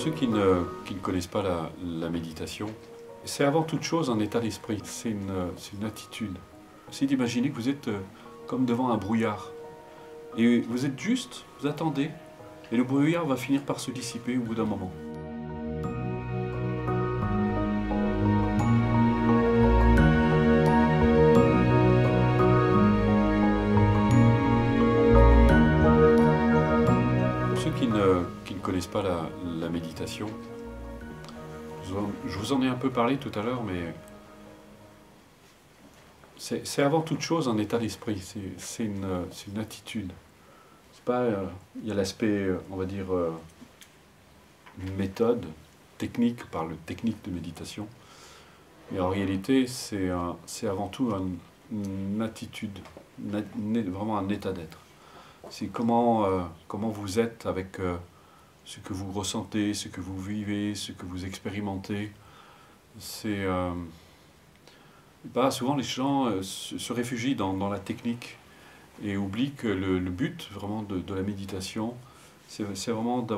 ceux qui ne connaissent pas la méditation, c'est avant toute chose un état d'esprit, c'est une attitude. C'est d'imaginer que vous êtes comme devant un brouillard. Et vous êtes juste, vous attendez, et le brouillard va finir par se dissiper au bout d'un moment. Pour ceux qui ne connaissent pas la méditation, je vous en ai un peu parlé tout à l'heure, mais c'est avant toute chose un état d'esprit, c'est une attitude. C'est pas, il y a l'aspect, on va dire, méthode, technique, on parle de technique de méditation, mais en réalité c'est avant tout une attitude, vraiment un état d'être. C'est comment vous êtes avec ce que vous ressentez, ce que vous vivez, ce que vous expérimentez. C'est souvent les gens se réfugient dans la technique et oublient que le but vraiment de la méditation, c'est vraiment de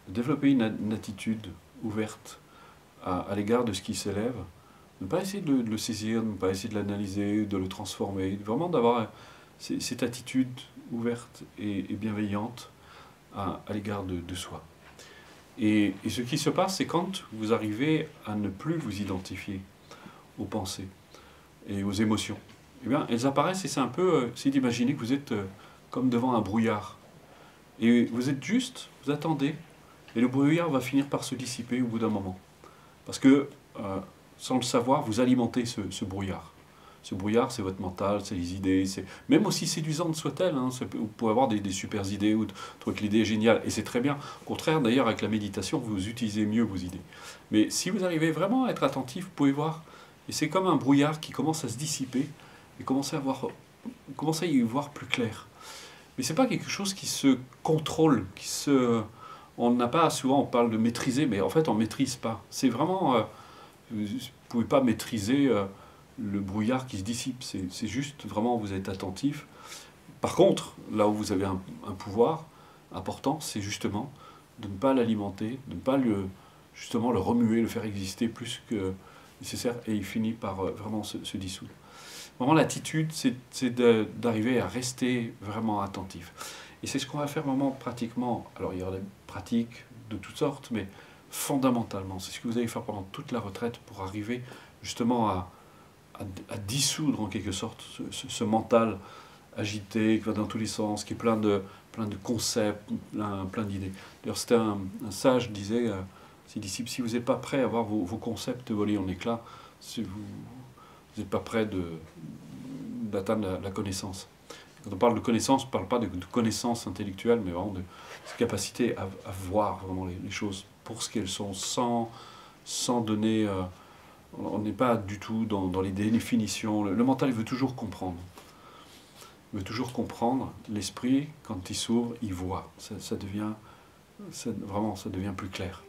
développer une attitude ouverte à l'égard de ce qui s'élève, de ne pas essayer de le saisir, de ne pas essayer de l'analyser, de le transformer, vraiment d'avoir cette attitude ouverte et bienveillante à l'égard de soi. Et ce qui se passe, c'est quand vous arrivez à ne plus vous identifier aux pensées et aux émotions. Eh bien, elles apparaissent et c'est un peu, c'est d'imaginer que vous êtes comme devant un brouillard. Et vous êtes juste, vous attendez, et le brouillard va finir par se dissiper au bout d'un moment. Parce que, sans le savoir, vous alimentez ce brouillard. Ce brouillard, c'est votre mental, c'est les idées, même aussi séduisante soit-elle, hein, vous pouvez avoir des super idées ou trouver que l'idée est géniale, et c'est très bien. Au contraire, d'ailleurs, avec la méditation, vous utilisez mieux vos idées. Mais si vous arrivez vraiment à être attentif, vous pouvez voir, et c'est comme un brouillard qui commence à se dissiper, et commencer à y voir plus clair. Mais c'est pas quelque chose qui se contrôle, on n'a pas, souvent on parle de maîtriser, mais en fait on ne maîtrise pas. C'est vraiment, vous ne pouvez pas maîtriser le brouillard qui se dissipe, c'est juste vraiment vous êtes attentif. Par contre, là où vous avez un pouvoir important, c'est justement de ne pas l'alimenter, de ne pas justement le remuer, le faire exister plus que nécessaire, et il finit par vraiment se dissoudre. Vraiment, l'attitude, c'est d'arriver à rester vraiment attentif. Et c'est ce qu'on va faire vraiment pratiquement. Alors, il y aura des pratiques de toutes sortes, mais fondamentalement, c'est ce que vous allez faire pendant toute la retraite pour arriver justement à dissoudre en quelque sorte ce mental agité, qui va dans tous les sens, qui est plein de concepts, plein d'idées. D'ailleurs, c'était un sage qui disait, ses disciples, si vous n'êtes pas prêts à voir vos concepts voler en éclats, si vous n'êtes pas prêt d'atteindre la connaissance. Quand on parle de connaissance, on ne parle pas de connaissance intellectuelle, mais vraiment de cette capacité à voir vraiment les choses pour ce qu'elles sont, sans donner... on n'est pas du tout dans les définitions. Le mental, il veut toujours comprendre. Il veut toujours comprendre. L'esprit, quand il s'ouvre, il voit. Vraiment, ça devient plus clair.